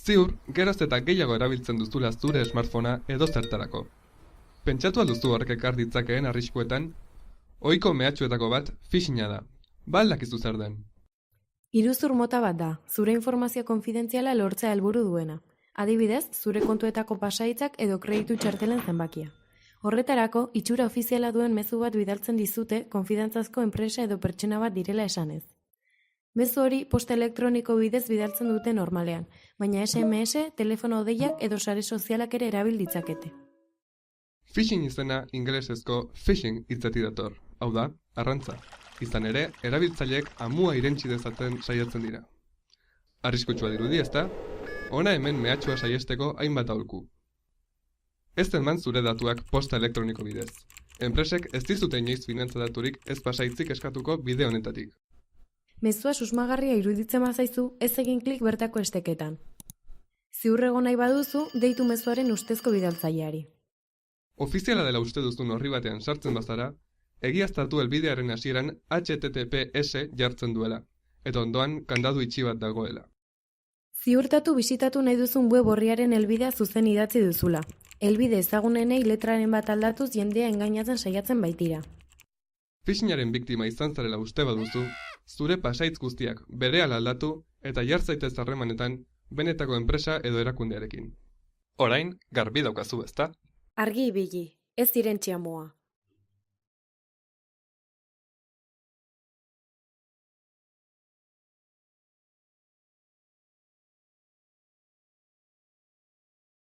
Ziur, geroz eta gehiago erabiltzen duzula zure smartphonea edo zertarako. Pentsatu alduzu horrek ekar ditzakeen arriskuetan? Ohiko mehatxuetako bat phishinga da. Ba al dakizu zer den? Iruzur mota bat da, zure informazio konfidentziala lortzea helburu duena. Adibidez, zure kontuetako pasaitzak edo kreditu txartelen zenbakia. Horretarako, itxura ofiziala duen mezu bat bidaltzen dizute konfidantzazko enpresa edo pertsona bat direla esanez. Mezu hori posta elektroniko bidez bidaltzen dute normalean, baina SMS, telefono deiak edo sare sozialak ere erabil ditzakete. Phishing izena ingelesezko phishing hitzetik dator, hau da, arrantza. Izan ere, erabiltzaileek amua irentsi dezaten saiatzen dira. Arriskutsua dirudi, ezta? Hona hemen mehatxua saiesteko hainbat aholku. Ez eman zure datuak posta elektroniko bidez. Enpresek ez dizute inoiz finantza daturik ez pasaitzik eskatuko bide honetatik. Mezua susmagarria iruditzen bazaizu, ez egin klik bertako esteketan. Ziur egon nahi baduzu, deitu mezuaren ustezko bidaltzaileari. Ofiziala dela uste duzun orri batean sartzen bazara, egiaztatu helbidearen hasieran HTTPS jartzen duela, eta ondoan kandadu itxi bat dagoela. Ziurtatu bisitatu nahi duzun web orriaren helbidea zuzen idatzi duzula. Helbide ezagunenei letraren bat aldatuz jendea engainatzen saiatzen baitira. Phishingaren biktima izan zarela uste baduzu, zure pasaitz guztiak berehala aldatu eta jar zaitez harremanetan benetako enpresa edo erakundearekin. Orain, garbi daukazu, ezta? Argi ibili, ez irentsi amua.